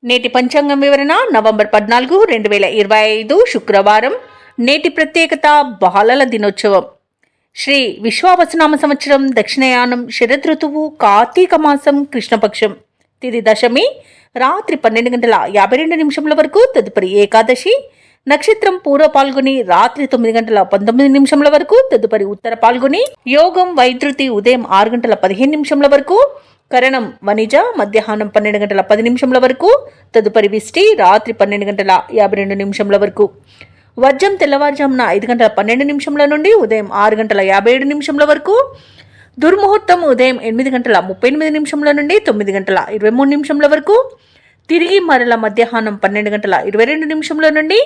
నేటి పంచాంగం వివరణ నవంబర్ 14, 2025 శుక్రవారం. నేటి ప్రత్యేకత బాలల దినోత్సవం. శ్రీ విశ్వావసునామ సంవత్సరం, దక్షిణయానం, శరదృతువు, కార్తీక మాసం, కృష్ణపక్షం. తిథి దశమి రాత్రి 12:52 వరకు. తదుపరి ఏకాదశి. నక్షత్రం పూర్వ పాల్గొని రాత్రి 9:19 వరకు. తదుపరి ఉత్తర పాల్గొని. యోగం వైద్యుతి ఉదయం 6:15 వరకు. కరణం వనిజ మధ్యాహ్నం 12:10 వరకు. తదుపరి విష్టి రాత్రి 12:52 వరకు. వర్జం తెల్లవారుజామున 5:12 నుండి ఉదయం 6:57 వరకు. దుర్ముహూర్తం ఉదయం 8:38 నుండి 9:23 వరకు. తిరిగి మరల మధ్యాహ్నం 12:22 నుండి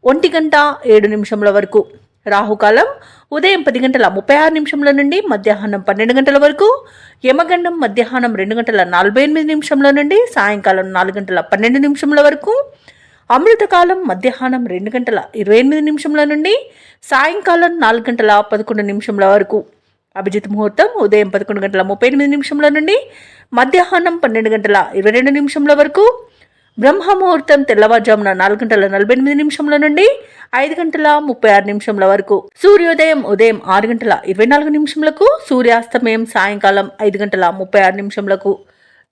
1:07 వరకు. రాహుకాలం ఉదయం 10:36 నుండి మధ్యాహ్నం 12 వరకు. యమగండం మధ్యాహ్నం 2:48 నుండి సాయంకాలం 4:12 వరకు. అమృతకాలం మధ్యాహ్నం 2:28 నుండి సాయంకాలం 4:11 వరకు. అభిజిత్ ముహూర్తం ఉదయం 11:38 నుండి మధ్యాహ్నం 12:22 వరకు. బ్రహ్మ ముహూర్తం తెల్లవారుజామున 4:48 నుండి 5:36 వరకు. సూర్యోదయం ఉదయం 6:24 సూర్యాస్తమయం సాయంకాలం 5:36.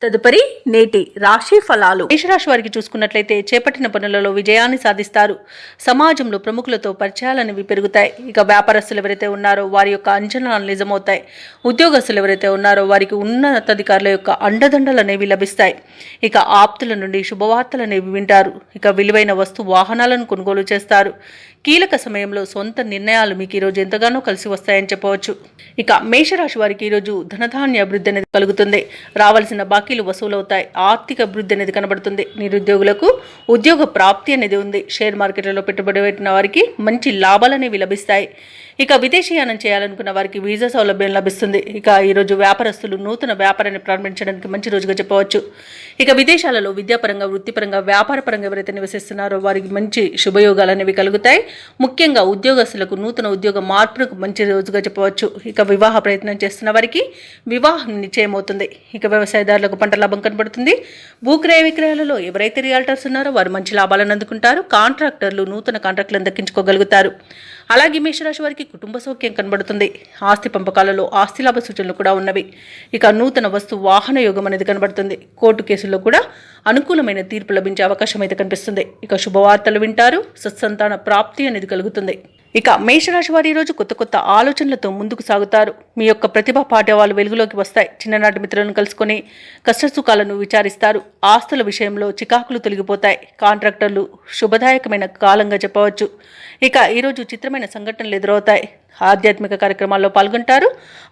తదుపరి నేటి రాశి ఫలాలు. మేషరాశి వారికి చూసుకున్నట్లయితే చేపట్టిన పనులలో విజయాన్ని సాధిస్తారు. సమాజంలో ప్రముఖులతో పరిచయాలనేవి పెరుగుతాయి. ఇక వ్యాపారస్తులు ఎవరైతే ఉన్నారో వారి యొక్క అంచనాలు నిజమవుతాయి. ఉద్యోగస్తులు ఎవరైతే ఉన్నారో వారికి ఉన్నతాధికారుల యొక్క అండదండలు అనేవి లభిస్తాయి. ఇక ఆప్తుల నుండి శుభవార్తలు అనేవి వింటారు. ఇక విలువైన వాహనాలను కొనుగోలు చేస్తారు. కీలక సమయంలో సొంత నిర్ణయాలు మీకు ఈరోజు ఎంతగానో కలిసి వస్తాయని చెప్పవచ్చు. ఇక మేషరాశి వారికి ఈరోజు ధనధాన్య అభివృద్ధి అనేది కలుగుతుంది. రావాల్సిన బాకీలు వసూలవుతాయి. ఆర్థిక అభివృద్ధి అనేది కనబడుతుంది. నిరుద్యోగులకు ఉద్యోగ ప్రాప్తి అనేది ఉంది. షేర్ మార్కెట్లలో పెట్టుబడి పెట్టిన వారికి మంచి లాభాలు అనేవి లభిస్తాయి. ఇక విదేశీయానం చేయాలనుకున్న వారికి వీసా సౌలభ్యం లభిస్తుంది. ఇక ఈరోజు వ్యాపారస్తులు నూతన వ్యాపారాన్ని ప్రారంభించడానికి మంచి రోజుగా చెప్పవచ్చు. ఇక విదేశాలలో విద్యాపరంగా, వృత్తిపరంగా, వ్యాపారపరంగా ఎవరైతే నివసిస్తున్నారో వారికి మంచి శుభయోగాలు అనేవి కలుగుతాయి. ముఖ్యంగా ఉద్యోగస్తులకు నూతన ఉద్యోగ మార్పులకు మంచి రోజుగా చెప్పవచ్చు. ఇక వివాహ ప్రయత్నం చేస్తున్న వారికి వివాహం నిశ్చయమవుతుంది. ఇక వ్యవసాయదారులకు పంట లాభం కనబడుతుంది. భూక్రయ విక్రయాలలో ఎవరైతే రియాల్టర్స్ ఉన్నారో వారు మంచి లాభాలను అందుకుంటారు. కాంట్రాక్టర్లు నూతన కాంట్రాక్టులను దక్కించుకోగలుగుతారు. అలాగే మేషరాశి వారికి కుటుంబ సౌఖ్యం కనబడుతుంది. ఆస్తి పంపకాలలో ఆస్తి లాభ సూచనలు కూడా ఉన్నవి. ఇక నూతన వస్తు వాహన యోగం అనేది కనబడుతుంది. కోర్టు కేసుల్లో కూడా అనుకూలమైన తీర్పు లభించే అవకాశం అయితే కనిపిస్తుంది. ఇక శుభవార్తలు వింటారు. సత్సంతాన ప్రాప్తి అనేది కలుగుతుంది. ఇక మేషరాశి వారి ఈరోజు కొత్త కొత్త ఆలోచనలతో ముందుకు సాగుతారు. మీ యొక్క ప్రతిభా పాఠవాలు వెలుగులోకి వస్తాయి. చిన్ననాటి మిత్రులను కలుసుకొని కష్టసుఖాలను విచారిస్తారు. ఆస్తుల విషయంలో చికాకులు తొలగిపోతాయి. కాంట్రాక్టర్లు శుభదాయకమైన కాలంగా చెప్పవచ్చు. ఇక ఈరోజు చిత్రమైన సంఘటనలు ఎదురవుతాయి. ఆధ్యాత్మిక కార్యక్రమాల్లో పాల్గొంటారు.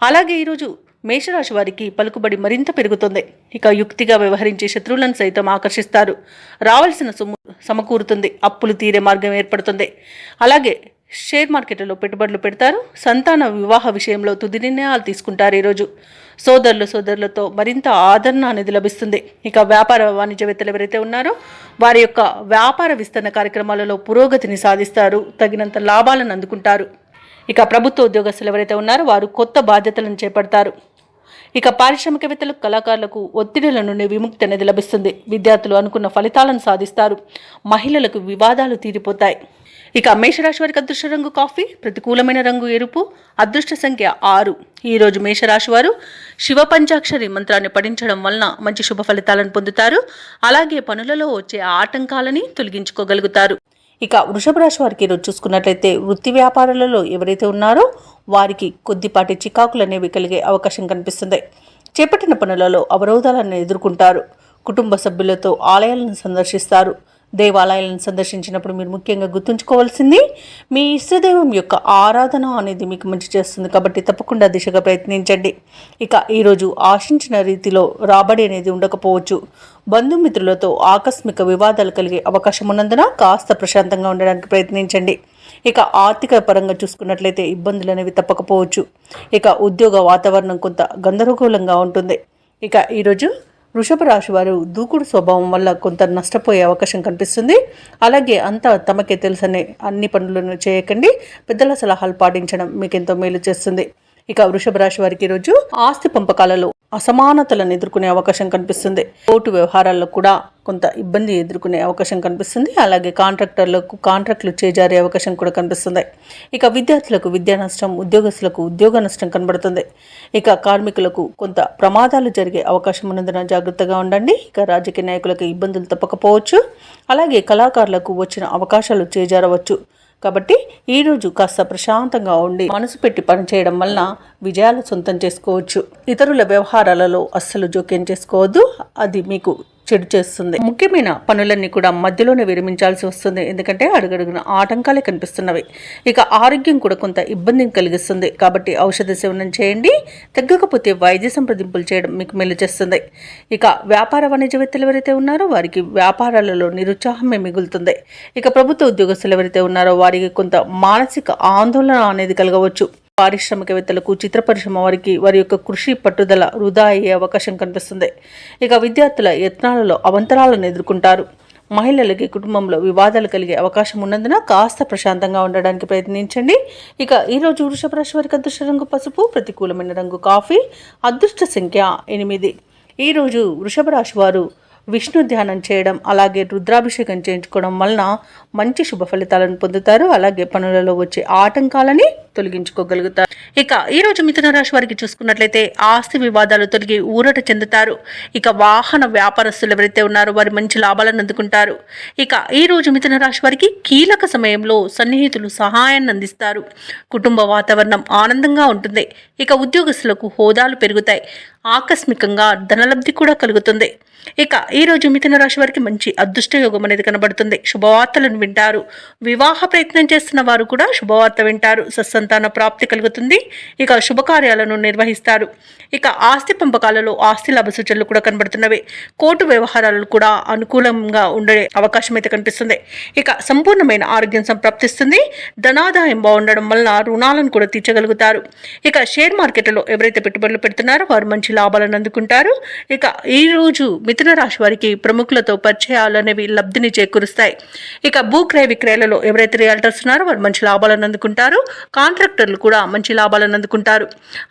అలాగే ఈరోజు మేషరాశి వారికి పలుకుబడి మరింత పెరుగుతుంది. ఇక యుక్తిగా వ్యవహరించి శత్రువులను సైతం ఆకర్షిస్తారు. రావాల్సిన సొమ్ము సమకూరుతుంది. అప్పులు తీరే మార్గం ఏర్పడుతుంది. అలాగే షేర్ మార్కెట్లలో పెట్టుబడులు పెడతారు. సంతాన వివాహ విషయంలో తుది నిర్ణయాలు తీసుకుంటారు. ఈరోజు సోదరులతో మరింత ఆదరణ అనేది లభిస్తుంది. ఇక వ్యాపార వాణిజ్యవేత్తలు ఎవరైతే ఉన్నారో వారి యొక్క వ్యాపార విస్తరణ కార్యక్రమాలలో పురోగతిని సాధిస్తారు. తగినంత లాభాలను అందుకుంటారు. ఇక ప్రభుత్వ ఉద్యోగస్తులు ఎవరైతే ఉన్నారో వారు కొత్త బాధ్యతలను చేపడతారు. ఇక పారిశ్రామికవేత్తలకు, కళాకారులకు ఒత్తిడిల నుండి విముక్తి అనేది లభిస్తుంది. విద్యార్థులు అనుకున్న ఫలితాలను సాధిస్తారు. మహిళలకు వివాదాలు తీరిపోతాయి. ఇక మేషరాశి వారికి అదృష్ట రంగు కాఫీ, ప్రతికూలమైన రంగు ఎరుపు, అదృష్ట సంఖ్య 6. ఈరోజు మేషరాశి వారు శివ పంచాక్షరి మంత్రాన్ని పఠించడం వలన మంచి శుభ ఫలితాలను పొందుతారు. అలాగే పనులలో వచ్చే ఆటంకాలని తొలగించుకోగలుగుతారు. ఇక వృషభ రాశి వారికి ఈరోజు చూసుకున్నట్లయితే వృత్తి వ్యాపారాలలో ఎవరైతే ఉన్నారో వారికి కొద్దిపాటి చికాకులు అనేవి కలిగే అవకాశం కనిపిస్తుంది. చేపట్టిన పనులలో అవరోధాలను ఎదుర్కొంటారు. కుటుంబ సభ్యులతో ఆలయాలను సందర్శిస్తారు. దేవాలయాలను సందర్శించినప్పుడు మీరు ముఖ్యంగా గుర్తుంచుకోవాల్సింది మీ ఇష్టదైవం యొక్క ఆరాధన అనేది మీకు మంచి చేస్తుంది. కాబట్టి తప్పకుండా దిశగా ప్రయత్నించండి. ఇక ఈరోజు ఆశించిన రీతిలో రాబడి అనేది ఉండకపోవచ్చు. బంధుమిత్రులతో ఆకస్మిక వివాదాలు కలిగే అవకాశం ఉన్నందున కాస్త ప్రశాంతంగా ఉండడానికి ప్రయత్నించండి. ఇక ఆర్థిక పరంగా చూసుకున్నట్లయితే ఇబ్బందులు అనేవి తప్పకపోవచ్చు. ఇక ఉద్యోగ వాతావరణం కొంత గందరగోళంగా ఉంటుంది. ఇక ఈరోజు వృషభ రాశి వారు దూకుడు స్వభావం వల్ల కొంత నష్టపోయే అవకాశం కనిపిస్తుంది. అలాగే అంతా తమకే తెలుసనే అన్ని పనులను చేయకండి. పెద్దల సలహాలు పాటించడం మీకు ఎంతో మేలు చేస్తుంది. ఇక వృషభ రాశి వారికి ఈరోజు ఆస్తి పంపకాలలో అసమానతలను ఎదుర్కొనే అవకాశం కనిపిస్తుంది. కోర్టు వ్యవహారాల్లో కూడా కొంత ఇబ్బంది ఎదుర్కొనే అవకాశం కనిపిస్తుంది. అలాగే కాంట్రాక్టులు చేజారే అవకాశం కూడా కనిపిస్తుంది. ఇక విద్యార్థులకు విద్యా నష్టం, ఉద్యోగస్తులకు ఉద్యోగ నష్టం కనబడుతుంది. ఇక కార్మికులకు కొంత ప్రమాదాలు జరిగే అవకాశం ఉన్నందున జాగ్రత్తగా ఉండండి. ఇక రాజకీయ నాయకులకు ఇబ్బందులు తప్పకపోవచ్చు. అలాగే కళాకారులకు వచ్చిన అవకాశాలు చేజారవచ్చు. కాబట్టి ఈరోజు కాస్త ప్రశాంతంగా ఉండి మనసు పెట్టి పనిచేయడం వలన విజయాలు సొంతం చేసుకోవచ్చు. ఇతరుల వ్యవహారాలలో అస్సలు జోక్యం చేసుకోవద్దు, అది మీకు చెడు చేస్తుంది. ముఖ్యమైన పనులన్నీ కూడా మధ్యలోనే విరమించాల్సి వస్తుంది, ఎందుకంటే అడుగడుగున ఆటంకాలే కనిపిస్తున్నవి. ఇక ఆరోగ్యం కూడా కొంత ఇబ్బందిని కలిగిస్తుంది, కాబట్టి ఔషధ సేవనం చేయండి. తగ్గకపోతే వైద్య సంప్రదింపులు చేయడం మీకు మేలు చేస్తుంది. ఇక వ్యాపార వాణిజ్యవేత్తలు ఎవరైతే ఉన్నారో వారికి వ్యాపారాలలో నిరుత్సాహమే మిగులుతుంది. ఇక ప్రభుత్వ ఉద్యోగస్తులు ఎవరైతే ఉన్నారో వారికి కొంత మానసిక ఆందోళన అనేది కలగవచ్చు. పారిశ్రామికవేత్తలకు, చిత్ర పరిశ్రమ వారికి వారి యొక్క కృషి పట్టుదల వృధా అయ్యే అవకాశం కనిపిస్తుంది. ఇక విద్యార్థుల యత్నాలలో అవంతరాలను ఎదుర్కొంటారు. మహిళలకి కుటుంబంలో వివాదాలు కలిగే అవకాశం ఉన్నందున కాస్త ప్రశాంతంగా ఉండడానికి ప్రయత్నించండి. ఇక ఈరోజు వృషభ రాశి వారికి అదృష్ట రంగు పసుపు, ప్రతికూలమైన రంగు కాఫీ, అదృష్ట సంఖ్య 8. ఈరోజు వృషభ రాశి వారు విష్ణు ధ్యానం చేయడం, అలాగే రుద్రాభిషేకం చేయించుకోవడం వలన మంచి శుభ ఫలితాలను పొందుతారు. అలాగే పనులలో వచ్చే ఆటంకాలని తొలగించుకోగలుగుతారు. ఇక ఈరోజు మిథున రాశి వారికి చూసుకున్నట్లయితే ఆస్తి వివాదాలు తొలగి ఊరట చెందుతారు. ఇక వాహన వ్యాపారస్తులు ఎవరైతే ఉన్నారో వారి మంచి లాభాలను అందుకుంటారు. ఇక ఈరోజు మిథున రాశి వారికి కీలక సమయంలో సన్నిహితులు సహాయాన్ని అందిస్తారు. కుటుంబ వాతావరణం ఆనందంగా ఉంటుంది. ఇక ఉద్యోగస్తులకు హోదాలు పెరుగుతాయి. ఆకస్మికంగా ధనలబ్ధి కూడా కలుగుతుంది. ఇక ఈరోజు మిథున రాశి వారికి మంచి అదృష్ట యోగం అనేది కనబడుతుంది. శుభవార్తలను వింటారు. వివాహ ప్రయత్నం చేస్తున్న వారు కూడా శుభవార్త వింటారు. సత్సంతాన ప్రాప్తి కలుగుతుంది. ఇక శుభకార్యాలను నిర్వహిస్తారు. ఇక ఆస్తి పంపకాలలో ఆస్తి లాభ సూచనలు కూడా కనబడుతున్నవి. కోర్టు వ్యవహారాలు కూడా అనుకూలంగా ఉండే అవకాశం అయితే కనిపిస్తుంది. ఇక సంపూర్ణమైన ఆరోగ్యం సంప్రాప్తిస్తుంది. ధనాదాయం బాగుండడం వలన రుణాలను కూడా తీర్చగలుగుతారు. ఇక షేర్ మార్కెట్లో ఎవరైతే పెట్టుబడులు పెడుతున్నారో వారు మంచి లాభాలను అందుకుంటారు. ఇక ఈరోజు మిథున రాశి వారికి ప్రముఖులతో పరిచయాలు అనేవి లబ్ధిని చేకూరుస్తాయి. ఇక భూక్రయ విక్రయాలలో ఎవరైతే రియల్టర్స్ ఉన్నారో వారు మంచి లాభాలను అందుకుంటారు. కాంట్రాక్టర్లు కూడా మంచి లాభాలను అందుకుంటారు.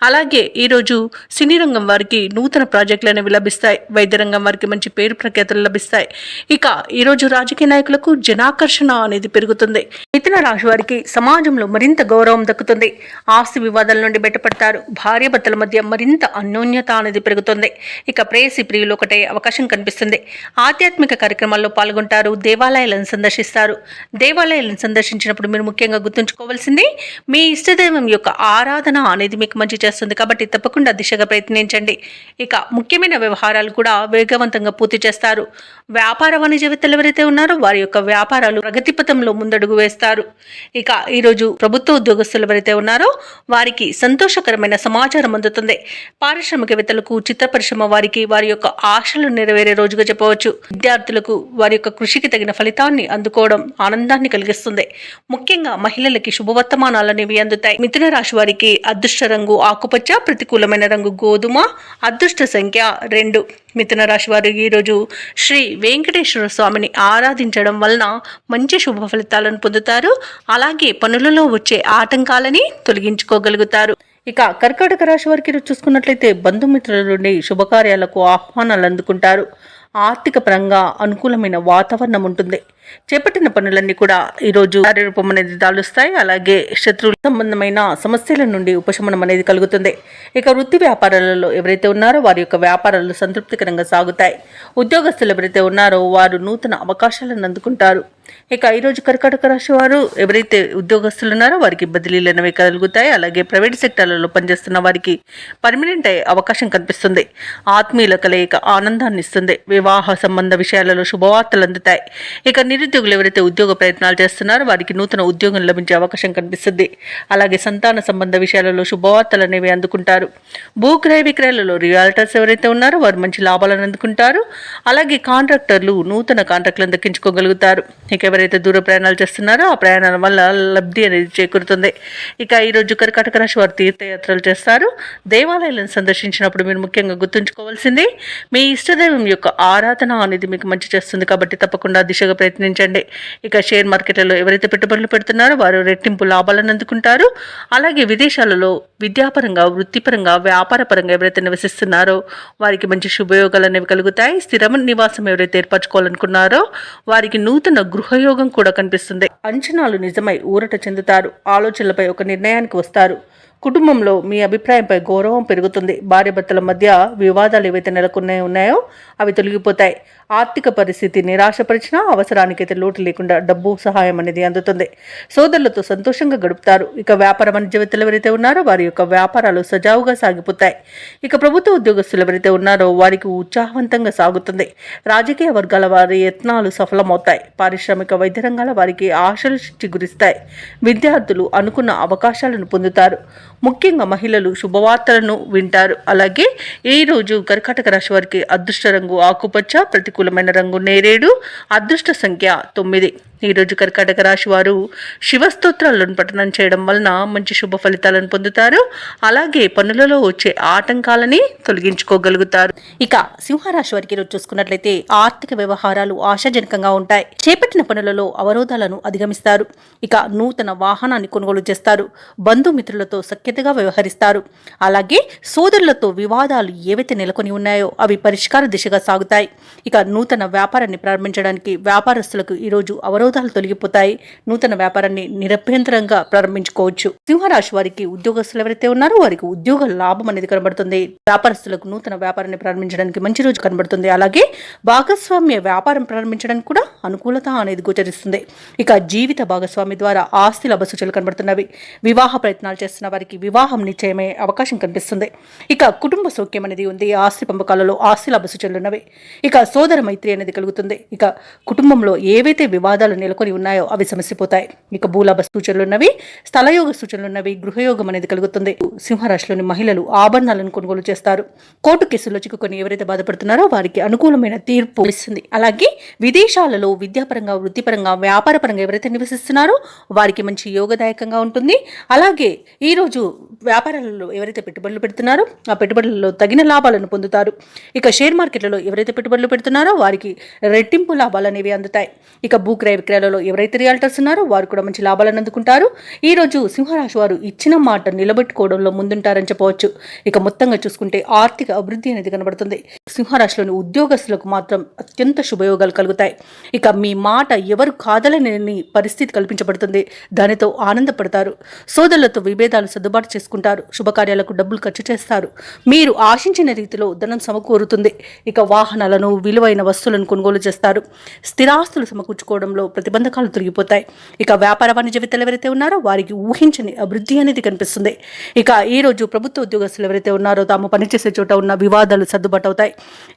అలాగే ఈరోజు సినీ రంగం వారికి నూతన ప్రాజెక్టులు అనేవి లభిస్తాయి. వైద్య రంగం వారికి మంచి పేరు ప్రఖ్యాతులు లభిస్తాయి. ఇక ఈరోజు రాజకీయ నాయకులకు జనాకర్షణ అనేది పెరుగుతుంది. మిథున రాశి వారికి సమాజంలో మరింత గౌరవం దక్కుతుంది. ఆస్తి వివాదాల నుండి బయటపడతారు. భార్యాభర్తల మధ్య మరింత అన్యోన్యత అనేది పెరుగుతుంది. ఇక ప్రేయసి ప్రియులు ఒకటే అవకాశం కనిపిస్తుంది. ఆధ్యాత్మిక కార్యక్రమాల్లో పాల్గొంటారు. దేవాలయాలను సందర్శిస్తారు. దేవాలయాలను సందర్శించినప్పుడు మీరు ముఖ్యంగా గుర్తుంచుకోవాల్సింది మీ ఇష్టదైవం యొక్క ఆరాధన అనేది మీకు మంచి చేస్తుంది. కాబట్టి తప్పకుండా దిశగా ప్రయత్నించండి. ఇక ముఖ్యమైన వ్యవహారాలు కూడా వేగవంతంగా పూర్తి చేస్తారు. వ్యాపార వాణిజ్యవేత్తలు ఎవరైతే ఉన్నారో వారి యొక్క వ్యాపారాలు ప్రగతి పథంలో ముందడుగు వేస్తారు. ఇక ఈరోజు ప్రభుత్వ ఉద్యోగస్తులు ఎవరైతే ఉన్నారో వారికి సంతోషకరమైన సమాచారం అందుతుంది. పారిశ్రామికవేత్తలకు, చిత్ర పరిశ్రమ వారికి వారి యొక్క ఆశలు నెరవేరే రోజుగా చెప్పవచ్చు. విద్యార్థులకు వారి యొక్క కృషికి తగిన ఫలితాన్ని అందుకోవడం ఆనందాన్ని కలిగిస్తుంది. ముఖ్యంగా మహిళలకి శుభవర్తమానాలు అనేవి అందుతాయి. మిథున రాశి వారికి అదృష్ట రంగు ఆకుపచ్చ, ప్రతికూలమైన రంగు గోధుమ, అదృష్ట సంఖ్య 2. మిథున రాశి వారు ఈరోజు శ్రీ వెంకటేశ్వర స్వామిని ఆరాధించడం వలన మంచి శుభ ఫలితాలను పొందుతారు. అలాగే పనులలో వచ్చే ఆటంకాలని తొలగించుకోగలుగుతారు. ఇక కర్కాటక రాశి వారికి చూసుకున్నట్లయితే బంధుమిత్రుల నుండి శుభకార్యాలకు ఆహ్వానాలు అందుకుంటారు. ఆర్థిక పరంగా అనుకూలమైన వాతావరణం ఉంటుంది. చేపట్టిన పనులన్నీ కూడా ఈరోజు కార్యరూపం అనేది దాలుస్తాయి. అలాగే శత్రువుల సంబంధమైన సమస్యల నుండి ఉపశమనం అనేది కలుగుతుంది. ఇక వృత్తి వ్యాపారాలలో ఎవరైతే ఉన్నారో వారి యొక్క వ్యాపారాలు సంతృప్తికరంగా సాగుతాయి. ఉద్యోగస్తులు ఎవరైతే ఉన్నారో వారు నూతన అవకాశాలను అందుకుంటారు. ఇక ఈరోజు కర్కాటక రాశి వారు ఎవరైతే ఉద్యోగస్తులు ఉన్నారో వారికి బదిలీలు అనేవి కలుగుతాయి. అలాగే ప్రైవేట్ సెక్టార్లలో పనిచేస్తున్న వారికి పర్మనెంట్ అయ్యే అవకాశం కనిపిస్తుంది. ఆత్మీయుల కలయిక ఆనందాన్ని ఇస్తుంది. వివాహ సంబంధ విషయాలలో శుభవార్తలు అందుతాయి. ఇక నిరుద్యోగులు ఎవరైతే ఉద్యోగ ప్రయత్నాలు చేస్తున్నారో వారికి నూతన ఉద్యోగం లభించే అవకాశం కనిపిస్తుంది. అలాగే సంతాన సంబంధ విషయాలలో శుభవార్తలు అనేవి అందుకుంటారు. భూక్రయ విక్రయాలలో రియాల్టర్స్ ఎవరైతే ఉన్నారో వారు మంచి లాభాలను అందుకుంటారు. అలాగే కాంట్రాక్టర్లు నూతన కాంట్రాక్టులను దక్కించుకోగలుగుతారు. ఇక ఎవరైతే దూర ప్రయాణాలు చేస్తున్నారో ఆ ప్రయాణాల వల్ల లబ్ధి అనేది చేకూరుతుంది. ఇక ఈరోజు కర్కాటక రాశి వారు తీర్థయాత్రలు చేస్తారు. దేవాలయాలను సందర్శించినప్పుడు మీరు ముఖ్యంగా గుర్తుంచుకోవాల్సింది మీ ఇష్టదైవం యొక్క ఆరాధన అనేది మీకు మంచి చేస్తుంది కాబట్టి తప్పకుండా దిశగా ప్రయత్నించండి. ఇక షేర్ మార్కెట్లలో ఎవరైతే పెట్టుబడులు పెడుతున్నారో వారు రెట్టింపు లాభాలను అందుకుంటారు. అలాగే విదేశాలలో విద్యాపరంగా, వృత్తిపరంగా, వ్యాపారపరంగా ఎవరైతే నివసిస్తున్నారో వారికి మంచి శుభయోగాలు అనేవి కలుగుతాయి. స్థిర నివాసం ఎవరైతే ఏర్పరచుకోవాలనుకున్నారో వారికి నూతన గృహయోగం కూడా కనిపిస్తుంది. అంచనాలు నిజమై ఊరట చెందుతారు. ఆలోచనలపై ఒక నిర్ణయానికి వస్తారు. కుటుంబంలో మీ అభిప్రాయంపై గౌరవం పెరుగుతుంది. భార్యాభర్తల మధ్య వివాదాలు ఏవైతే ఉన్నాయో అవి తొలగిపోతాయి. ఆర్థిక పరిస్థితి నిరాశపరిచినా అవసరానికైతే లోటు లేకుండా డబ్బు సహాయం అనేది అందుతుంది. సోదరులతో సంతోషంగా గడుపుతారు. ఇక వ్యాపార వాణిజ్యవేత్తలు ఎవరైతే ఉన్నారో వారి యొక్క వ్యాపారాలు సజావుగా సాగిపోతాయి. ఇక ప్రభుత్వ ఉద్యోగస్తులు ఎవరైతే ఉన్నారో వారికి ఉత్సాహవంతంగా సాగుతుంది. రాజకీయ వర్గాల వారి యత్నాలు సఫలమవుతాయి. పారిశ్రామిక వైద్య రంగాల వారికి ఆశలు చిగురిస్తాయి. విద్యార్థులు అనుకున్న అవకాశాలను పొందుతారు. ముఖ్యంగా మహిళలు శుభవార్తలను వింటారు. అలాగే ఈ రోజు కర్కాటక రాశి వారికి అదృష్ట రంగు ఆకుపచ్చ, ప్రతికూలమైన రంగు నేరేడు, అదృష్ట సంఖ్య 9. ఈరోజు కర్కాటక రాశి వారు శివస్తోత్రాలను పఠనం చేయడం వలన మంచి శుభ ఫలితాలను పొందుతారు. అలాగే పనులలో వచ్చే ఆటంకాలని తొలగించుకోగలుగుతారు. ఇక సింహరాశి వారికి ఈరోజు చూసుకున్నట్లయితే ఆర్థిక వ్యవహారాలు ఆశాజనకంగా ఉంటాయి. చేపట్టిన పనులలో అవరోధాలను అధిగమిస్తారు. ఇక నూతన వాహనాన్ని కొనుగోలు చేస్తారు. బంధుమిత్రులతో సఖ్యతగా వ్యవహరిస్తారు. అలాగే సోదరులతో వివాదాలు ఏవైతే నెలకొని ఉన్నాయో అవి పరిష్కార దిశగా సాగుతాయి. ఇక నూతన వ్యాపారాన్ని ప్రారంభించడానికి వ్యాపారస్తులకు ఈరోజు అవరోధాలు తొలగిపోతాయి. నూతన వ్యాపారాన్ని నిరభ్యంతరంగా ప్రారంభించుకోవచ్చు. సింహరాశి వారికి ఉద్యోగస్తులు ఎవరైతే ఉన్నారో వారికి ఉద్యోగ లాభం అనేది కనబడుతుంది. వ్యాపారస్తులకు నూతన వ్యాపారాన్ని ప్రారంభించడానికి మంచి రోజు కనబడుతుంది. అలాగే భాగస్వామ్య వ్యాపారం ప్రారంభించడానికి కూడా అనుకూలత అనేది గోచరిస్తుంది. ఇక జీవిత భాగస్వామి ద్వారా ఆస్తి లాభ సూచనలు కనబడుతున్నవి. వివాహ ప్రయత్నాలు చేస్తున్న వారికి వివాహం నిశ్చయమే అవకాశం కనిపిస్తుంది. ఇక కుటుంబ సౌఖ్యం అనేది ఉంది. ఆస్తి పంపకాలలో ఆస్తి లాభ సూచనలు ఉన్నవి. ఇక సోదర మైత్రి అనేది కలుగుతుంది. ఇక కుటుంబంలో ఏవైతే వివాదాలు నెలకొని ఉన్నాయో అవి సమసిపోతాయి. ఇక భూలాభ సూచనలు ఉన్నవి. స్థలయోగ సూచనలు ఉన్నవి. గృహయోగం అనేది కలుగుతుంది. సింహరాశిలోని మహిళలు ఆభరణాలను కొనుగోలు చేస్తారు. కోర్టు కేసుల్లో చిక్కుకొని ఎవరైతే బాధపడుతున్నారో వారికి అనుకూలమైన తీర్పు ఇస్తుంది. అలాగే విదేశాలలో విద్యాపరంగా, వృత్తిపరంగా, వ్యాపారపరంగా ఎవరైతే నివసిస్తున్నారో వారికి మంచి యోగదాయకంగా ఉంటుంది. అలాగే ఈ రోజు వ్యాపారాలలో ఎవరైతే పెట్టుబడులు పెడుతున్నారో ఆ పెట్టుబడులలో తగిన లాభాలను పొందుతారు. ఇక షేర్ మార్కెట్లలో ఎవరైతే పెట్టుబడులు పెడుతున్నారో వారికి రెట్టింపు లాభాలు అనేవి అందుతాయి. ఇక భూక్రయ విక్రయాలలో ఎవరైతే రియాల్టర్స్ ఉన్నారో వారు కూడా మంచి లాభాలను అందుకుంటారు. ఈ రోజు సింహరాశి వారు ఇచ్చిన మాట నిలబెట్టుకోవడంలో ముందుంటారని చెప్పవచ్చు. ఇక మొత్తంగా చూసుకుంటే ఆర్థిక అభివృద్ధి అనేది కనబడుతుంది. సింహరాశిలోని ఉద్యోగస్తులకు మాత్రం అత్యంత శుభయోగాలు కలుగుతాయి. ఇక మీ మాట ఎవరు కాదలని పరిస్థితి కల్పించబడుతుంది. దానితో ఆనందపడతారు. సోదరులతో విభేదాలు సర్దుబాటు చేసుకుంటారు. శుభకార్యాలకు డబ్బులు ఖర్చు చేస్తారు. మీరు ఆశించిన రీతిలో ధనం సమకూరుతుంది. ఇక వాహనాలను, విలువైన వస్తువులను కొనుగోలు చేస్తారు. స్థిరాస్తులు సమకూర్చుకోవడంలో ప్రతిబంధకాలు తొలగిపోతాయి. ఇక వ్యాపార వాణిజ్యవేత్తలు ఎవరైతే ఉన్నారో వారికి ఊహించని అభివృద్ధి అనేది కనిపిస్తుంది. ఇక ఈ రోజు ప్రభుత్వ ఉద్యోగస్తులు ఎవరైతే ఉన్నారో తాము పనిచేసే చోట ఉన్న వివాదాలు సర్దుబాటు అవుతాయి.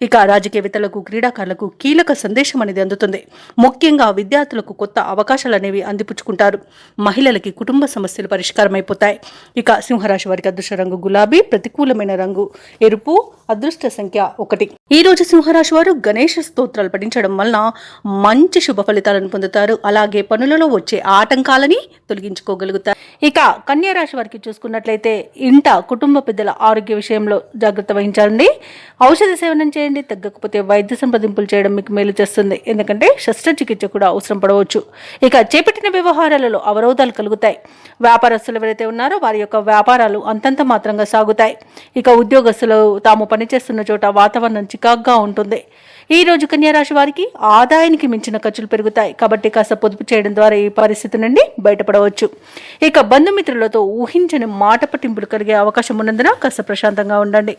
ఇక రాజకీయవేత్తలకు, క్రీడాకారులకు కీలక సందేశం అనేది అందుతుంది. ముఖ్యంగా విద్యార్థులకు కొత్త అవకాశాలు అనేవి అందిపుచ్చుకుంటారు. మహిళలకి కుటుంబ సమస్యలు పరిష్కారం అయిపోతాయి. ఇక సింహరాశి వారికి అదృష్ట రంగు గులాబీ, ప్రతికూలమైన రంగు ఎరుపు, అదృష్ట సంఖ్య 1. ఈ రోజు సింహరాశి వారు గణేష స్తోత్రాలు పఠించడం వలన మంచి శుభ ఫలితాలను పొందుతారు. అలాగే పనులలో వచ్చే ఆటంకాలని తొలగించుకోగలుగుతారు. ఇక కన్యా రాశి వారికి చూసుకున్నట్లయితే ఇంట కుటుంబ పెద్దల ఆరోగ్య విషయంలో జాగ్రత్త వహించాలండి. ఔషధ సేవనం చేయండి. తగ్గకపోతే వైద్య సంప్రదింపులు చేయడం మీకు మేలు చేస్తుంది. ఎందుకంటే శస్త్రచికిత్స కూడా అవసరం పడవచ్చు. ఇక చేపట్టిన వ్యవహారాలలో అవరోధాలు కలుగుతాయి. వ్యాపారస్తులు ఎవరైతే ఉన్నారో వారి యొక్క వ్యాపారాలు అంతంత మాత్రంగా సాగుతాయి. ఇక ఉద్యోగస్తులు తాము పనిచేస్తున్న చోట వాతావరణం చికాగ్గా ఉంటుంది. ఈ రోజు కన్యా రాశి వారికి ఆదాయానికి మించిన ఖర్చులు పెరుగుతాయి. కాబట్టి కాస్త పొదుపు చేయడం ద్వారా ఈ పరిస్థితి నుండి బయటపడవచ్చు. ఇక బంధుమిత్రులతో ఊహించని మాట పట్టింపులు కలిగే అవకాశం ఉన్నందున కాస్త ప్రశాంతంగా ఉండండి.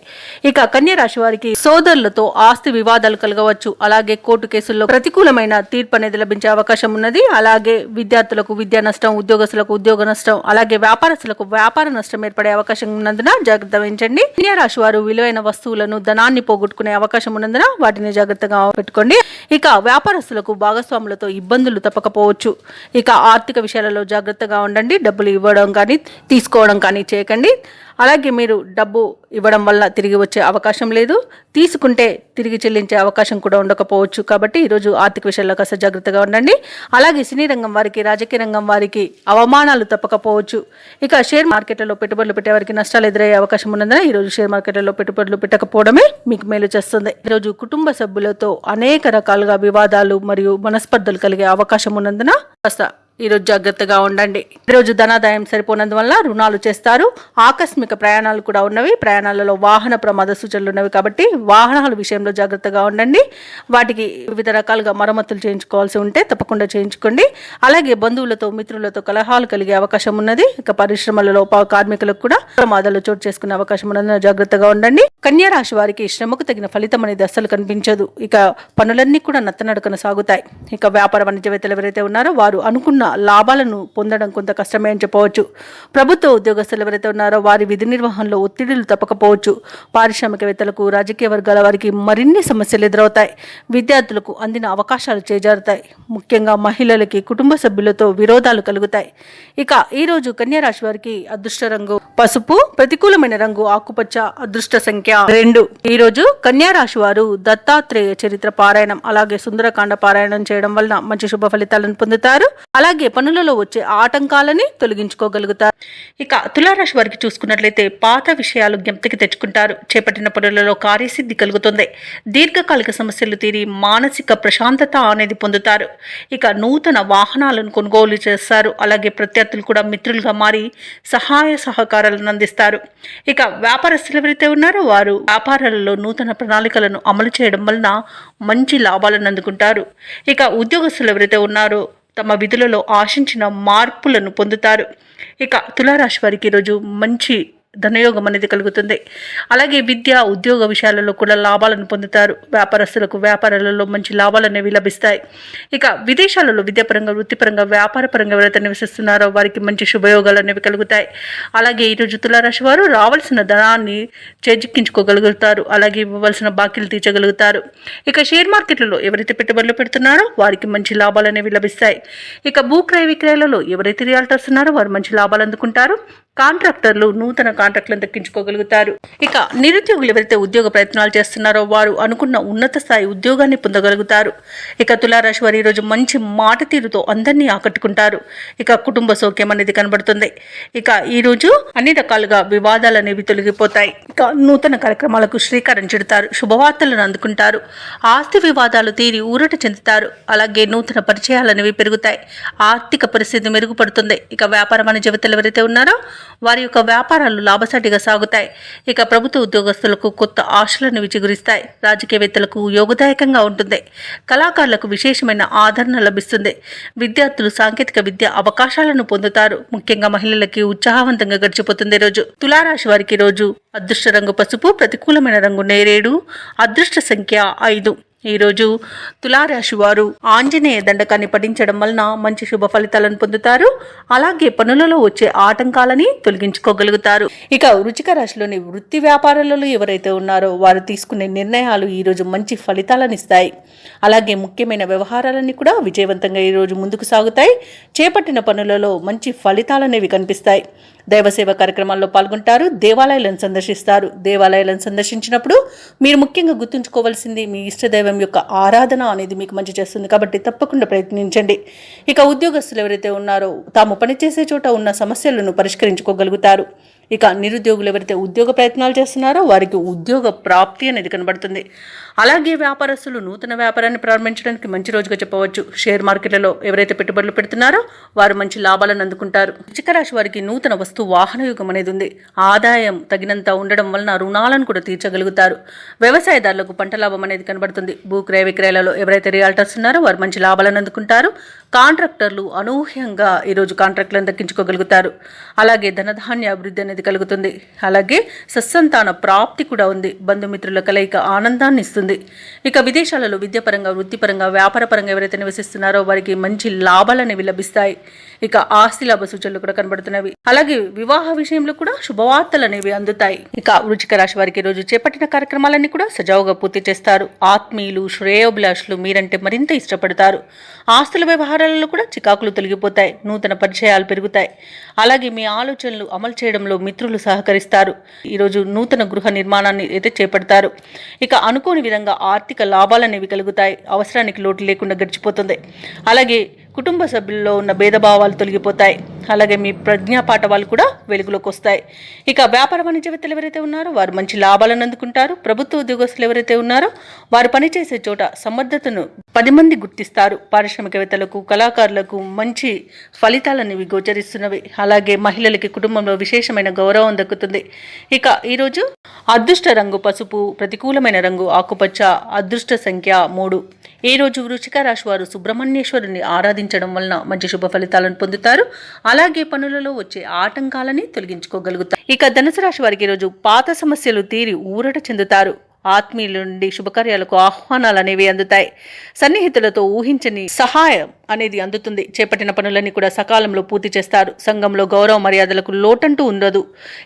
ఇక కన్యా రాశి వారికి సోదరులతో ఆస్తి వివాదాలు కలగవచ్చు. అలాగే కోర్టు కేసుల్లో ప్రతికూలమైన తీర్పు అనేది లభించే అవకాశం ఉన్నది. అలాగే విద్యార్థులకు విద్యా నష్టం, ఉద్యోగస్తులకు ఉద్యోగ నష్టం, అలాగే వ్యాపారస్తులకు వ్యాపార నష్టం ఏర్పడే అవకాశం ఉన్నందున జాగ్రత్త వహించండి. కన్యా రాశి వారు విలువైన వస్తువులను, ధనాన్ని పోగొట్టుకునే అవకాశం ఉన్నందున వాటిని జాగ్రత్తగా పెట్టుకోండి. ఇక వ్యాపారస్తులకు భాగస్వాములతో ఇబ్బందులు తప్పకపోవచ్చు. ఇక ఆర్థిక విషయాలలో జాగ్రత్తగా ఉండండి. డబ్బులు ఇవ్వడం కానీ తీసుకోవడం కానీ చేయకండి. అలాగే మీరు డబ్బు ఇవ్వడం వల్ల తిరిగి వచ్చే అవకాశం లేదు, తీసుకుంటే తిరిగి చెల్లించే అవకాశం కూడా ఉండకపోవచ్చు. కాబట్టి ఈరోజు ఆర్థిక విషయాల్లో కాస్త జాగ్రత్తగా ఉండండి. అలాగే సినీ రంగం వారికి, రాజకీయ రంగం వారికి అవమానాలు తప్పకపోవచ్చు. ఇక షేర్ మార్కెట్లలో పెట్టుబడులు పెట్టే వారికి నష్టాలు ఎదురయ్యే అవకాశం ఉన్నందున ఈరోజు షేర్ మార్కెట్లలో పెట్టుబడులు పెట్టకపోవడమే మీకు మేలు చేస్తుంది. ఈరోజు కుటుంబ సభ్యులతో అనేక రకాలుగా వివాదాలు మరియు మనస్పర్ధలు కలిగే అవకాశం ఉన్నందున కాస్త ఈరోజు జాగ్రత్తగా ఉండండి. ఈరోజు ధనాదాయం సరిపోనందువల్ల రుణాలు చేస్తారు. ఆకస్మిక ప్రయాణాలు కూడా ఉన్నవి. ప్రయాణాలలో వాహన ప్రమాద సూచనలు ఉన్నవి కాబట్టి వాహనాల విషయంలో జాగ్రత్తగా ఉండండి. వాటికి వివిధ రకాలుగా మరమ్మతులు చేయించుకోవాల్సి ఉంటే తప్పకుండా చేయించుకోండి. అలాగే బంధువులతో, మిత్రులతో కలహాలు కలిగే అవకాశం ఉన్నది. ఇక పరిశ్రమలలో కార్మికులకు కూడా ప్రమాదాలు చోటు చేసుకునే అవకాశం ఉన్నది. జాగ్రత్తగా ఉండండి. కన్యా రాశి వారికి శ్రమకు తగిన ఫలితం అనేది అస్సలు కనిపించదు. ఇక పనులన్నీ కూడా నత్తనడకన సాగుతాయి. ఇక వ్యాపార వాణిజ్యవేత్తలు ఎవరైతే ఉన్నారో వారు అనుకున్న లాభాలను పొందడం కొంత కష్టమే అని చెప్పవచ్చు. ప్రభుత్వ ఉద్యోగస్తులు ఎవరైతే ఉన్నారో వారి విధి నిర్వహణలో ఒత్తిడిలు తప్పకపోవచ్చు. పారిశ్రామికవేత్తలకు, రాజకీయ వర్గాల వారికి మరిన్ని సమస్యలు ఎదురవుతాయి. విద్యార్థులకు అందిన అవకాశాలు చేజారుతాయి. ముఖ్యంగా మహిళలకి కుటుంబ సభ్యులతో విరోధాలు కలుగుతాయి. ఇక ఈరోజు కన్యా రాశి వారికి అదృష్ట రంగు పసుపు, ప్రతికూలమైన రంగు ఆకుపచ్చ, అదృష్ట సంఖ్య 2. ఈరోజు కన్యా రాశి వారు దత్తాత్రేయ చరిత్ర పారాయణం, అలాగే సుందరకాండ పారాయణం చేయడం వలన మంచి శుభ ఫలితాలను పొందుతారు. అలాగే పనులలో వచ్చే ఆటంకాలని తొలగించుకోగలుగుతారు. ఇక తులారాశి వారికి చూసుకున్నట్లయితే పాత విషయాలు జ్ఞప్తికి తెచ్చుకుంటారు. చేపట్టిన పనులలో కార్యసిద్ధి కలుగుతుంది. దీర్ఘకాలిక సమస్యలు తీరి మానసిక ప్రశాంతత అనేది పొందుతారు. ఇక నూతన వాహనాలను కొనుగోలు చేస్తారు. అలాగే ప్రత్యర్థులు కూడా మిత్రులుగా మారి సహాయ సహకారాలను అందిస్తారు. ఇక వ్యాపారస్తులు ఎవరైతే ఉన్నారో వారు వ్యాపారాలలో నూతన ప్రణాళికలను అమలు చేయడం వలన మంచి లాభాలను అందుకుంటారు. ఇక ఉద్యోగస్తులు ఎవరైతే ఉన్నారో తమ విధులలో ఆశించిన మార్పులను పొందుతారు. ఇక తులారాశి వారికి ఈరోజు మంచి ధనయోగం అనేది కలుగుతుంది. అలాగే విద్య, ఉద్యోగ విషయాలలో కూడా లాభాలను పొందుతారు. వ్యాపారస్తులకు వ్యాపారాలలో మంచి లాభాలు అనేవి లభిస్తాయి. ఇక విదేశాలలో విద్యాపరంగా, వృత్తిపరంగా, వ్యాపారపరంగా ఎవరైతే నివసిస్తున్నారో వారికి మంచి శుభయోగాలు అనేవి కలుగుతాయి. అలాగే ఈరోజు తులారాశి వారు రావాల్సిన ధనాన్ని చేజిక్కించుకోగలుగుతారు. అలాగే ఇవ్వవలసిన బాకీలు తీర్చగలుగుతారు. ఇక షేర్ మార్కెట్లలో ఎవరైతే పెట్టుబడులు పెడుతున్నారో వారికి మంచి లాభాలు అనేవి లభిస్తాయి. ఇక భూక్రయ విక్రయాలలో ఎవరైతే రియాల్టర్స్ ఉన్నారో వారు మంచి లాభాలు అందుకుంటారు. కాంట్రాక్టర్లు నూతన కాంట్రాక్టులను దక్కించుకోగలుగుతారు. ఇక నిరుద్యోగులు ఎవరైతే ఉద్యోగ ప్రయత్నాలు చేస్తున్నారో వారు అనుకున్న ఉన్నత స్థాయి ఉద్యోగాన్ని పొందగలుగుతారు. ఇక తులారాశి వారు ఈరోజు మంచి మాట తీరుతో అందరినీ ఆకట్టుకుంటారు. ఇక కుటుంబ సౌఖ్యం అనేది కనబడుతుంది. ఇక ఈరోజు అన్ని రకాలుగా వివాదాలు అనేవి తొలగిపోతాయి. ఇక నూతన కార్యక్రమాలకు శ్రీకారం చుడతారు. శుభవార్తలను అందుకుంటారు. ఆస్తి వివాదాలు తీరి ఊరట చెందుతారు. అలాగే నూతన పరిచయాలు అనేవి పెరుగుతాయి. ఆర్థిక పరిస్థితి మెరుగుపడుతుంది. ఇక వ్యాపార వాణిజ్యవేత్తలు ఎవరైతే ఉన్నారో వారి యొక్క వ్యాపారాలు లాభసాటిగా సాగుతాయి. ఇక ప్రభుత్వ ఉద్యోగస్తులకు కొత్త ఆశలను విచిగురిస్తాయి. రాజకీయవేత్తలకు యోగదాయకంగా ఉంటుంది. కళాకారులకు విశేషమైన ఆదరణ లభిస్తుంది. విద్యార్థులు సాంకేతిక విద్య అవకాశాలను పొందుతారు. ముఖ్యంగా మహిళలకి ఉత్సాహవంతంగా గడిచిపోతుంది. రోజు తులారాశి వారికి రోజు అదృష్ట రంగు పసుపు, ప్రతికూలమైన రంగు నేరేడు, అదృష్ట సంఖ్య 5. ఈరోజు తులారాశి వారు ఆంజనేయ దండకాన్ని పఠించడం వలన మంచి శుభ ఫలితాలను పొందుతారు. అలాగే పనులలో వచ్చే ఆటంకాలని తొలగించుకోగలుగుతారు. ఇక వృశ్చిక రాశిలోని వృత్తి వ్యాపారాలలో ఎవరైతే ఉన్నారో వారు తీసుకునే నిర్ణయాలు ఈరోజు మంచి ఫలితాలను ఇస్తాయి. అలాగే ముఖ్యమైన వ్యవహారాలన్నీ కూడా విజయవంతంగా ఈరోజు ముందుకు సాగుతాయి. చేపట్టిన పనులలో మంచి ఫలితాలనేవి కనిపిస్తాయి. దైవసేవ కార్యక్రమాల్లో పాల్గొంటారు. దేవాలయాలను సందర్శిస్తారు. దేవాలయాలను సందర్శించినప్పుడు మీరు ముఖ్యంగా గుర్తుంచుకోవాల్సింది మీ ఇష్టదైవం యొక్క ఆరాధన అనేది మీకు మంచి చేస్తుంది. కాబట్టి తప్పకుండా ప్రయత్నించండి. ఇక ఉద్యోగస్తులు ఎవరైతే ఉన్నారో తాము పనిచేసే చోట ఉన్న సమస్యలను పరిష్కరించుకోగలుగుతారు. ఇక నిరుద్యోగులు ఎవరైతే ఉద్యోగ ప్రయత్నాలు చేస్తున్నారో వారికి ఉద్యోగ ప్రాప్తి అనేది కనబడుతుంది. అలాగే వ్యాపారస్తులు నూతన వ్యాపారాన్ని ప్రారంభించడానికి మంచి రోజుగా చెప్పవచ్చు. షేర్ మార్కెట్లలో ఎవరైతే పెట్టుబడులు పెడుతున్నారో వారు మంచి లాభాలను అందుకుంటారు. వృశ్చిక రాశి వారికి నూతన వస్తు వాహన యుగం అనేది ఉంది. ఆదాయం తగినంత ఉండడం వలన రుణాలను కూడా తీర్చగలుగుతారు. వ్యవసాయదారులకు పంట లాభం అనేది కనబడుతుంది. భూక్రయ విక్రయాలలో ఎవరైతే రియాల్టర్స్ ఉన్నారో వారు మంచి లాభాలను అందుకుంటారు. కాంట్రాక్టర్లు అనూహ్యంగా ఈరోజు కాంట్రాక్టులను దక్కించుకోగలుగుతారు. అలాగే ధనధాన్య అభివృద్ధి అనేది కలుగుతుంది. అలాగే సత్సంతాన ప్రాప్తి కూడా ఉంది. బంధుమిత్రుల కలయిక ఆనందాన్ని ఇస్తుంది. ఇక విదేశాలలో విద్యాపరంగా, వృత్తిపరంగా, వ్యాపారపరంగా ఎవరైతే నివసిస్తున్నారో వారికి మంచి లాభాలు అనేవి లభిస్తాయి. ఇక ఆస్తి లాభ సూచనలు కూడా కనబడుతున్నవి. అలాగే వివాహ విషయంలో కూడా శుభవార్తలు అనేవి అందుతాయి. ఇక వృశ్చిక రాశి వారికి రోజు చేపట్టిన కార్యక్రమాలన్నీ కూడా సజావుగా పూర్తి చేస్తారు. ఆత్మీయులు, శ్రేయోభిలాషులు మీరంటే మరింత ఇష్టపడతారు. ఆస్తుల వ్యవహారాలలో కూడా చికాకులు తొలగిపోతాయి. నూతన పరిచయాలు పెరుగుతాయి. అలాగే మీ ఆలోచనలు అమలు చేయడంలో మిత్రులు సహకరిస్తారు. ఈరోజు నూతన గృహ నిర్మాణాన్ని అయితే చేపడతారు. ఇక అనుకోని విధంగా ఆర్థిక లాభాలనేవి కలుగుతాయి. అవసరానికి లోటు లేకుండా గడిచిపోతుంది. అలాగే కుటుంబ సభ్యుల్లో ఉన్న భేదభావాలు తొలగిపోతాయి. అలాగే మీ ప్రజ్ఞాపాఠవాలు కూడా వెలుగులోకి వస్తాయి. ఇక వ్యాపార వాణిజ్యవేత్తలు ఎవరైతే ఉన్నారో వారు మంచి లాభాలను అందుకుంటారు. ప్రభుత్వ ఉద్యోగస్తులు ఎవరైతే ఉన్నారో వారు పనిచేసే చోట సమర్థతను 10 మంది గుర్తిస్తారు. పారిశ్రామికవేత్తలకు, కళాకారులకు మంచి ఫలితాలనేవి గోచరిస్తున్నవి. అలాగే మహిళలకి కుటుంబంలో విశేషమైన గౌరవం దక్కుతుంది. ఇక ఈరోజు అదృష్ట రంగు పసుపు, ప్రతికూలమైన రంగు ఆకుపచ్చ, అదృష్ట సంఖ్య 3. ఈ రోజు వృశ్చిక రాశి వారు సుబ్రహ్మణ్యేశ్వరుని ఆరాధించడం వలన మంచి శుభ ఫలితాలను పొందుతారు. అలాగే పనులలో వచ్చే ఆటంకాలని తొలగించుకోగలుగుతారు. ఇక ధనుసు రాశి వారికి ఈరోజు పాత సమస్యలు తీరి ఊరట చెందుతారు. ఆత్మీయుల నుండి శుభకార్యాలకు ఆహ్వానాలు అనేవి అందుతాయి. సన్నిహితులతో ఊహించని సహాయం అనేది అందుతుంది. చేపట్టిన పనులన్నీ కూడా సకాలంలో పూర్తి చేస్తారు. సంఘంలో గౌరవ మర్యాదలకు లోటంటూ ఉండదు.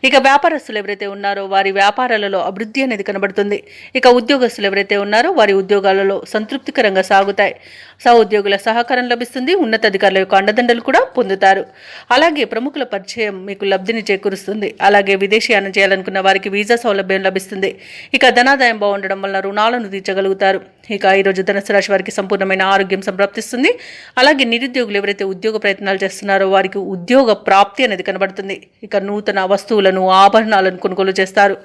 ఇక వ్యాపారస్తులు ఎవరైతే ఉన్నారో వారి వ్యాపారాలలో అభివృద్ధి అనేది కనబడుతుంది. ఇక ఉద్యోగస్తులు ఎవరైతే ఉన్నారో వారి ఉద్యోగాలలో సంతృప్తికరంగా సాగుతాయి. సహోద్యోగుల సహకారం లభిస్తుంది. ఉన్నతాధికారుల యొక్క అండదండలు కూడా పొందుతారు. అలాగే ప్రముఖుల పరిచయం మీకు లబ్ధిని చేకూరుస్తుంది. అలాగే విదేశీయానం చేయాలనుకున్న వారికి వీసా సౌలభ్యం లభిస్తుంది. ఇక ధనాదాయం బాగుండడం వల్ల రుణాలను తీర్చగలుగుతారు. ఇక ఈరోజు ధనుసు రాశి వారికి సంపూర్ణమైన ఆరోగ్యం సంప్రాప్తిస్తుంది. అలాగే నిరుద్యోగులు ఎవరైతే ఉద్యోగ ప్రయత్నాలు చేస్తున్నారో వారికి ఉద్యోగ ప్రాప్తి అనేది కనబడుతుంది. ఇక నూతన వస్తువులను, ఆభరణాలను కొనుగోలు చేస్తారు.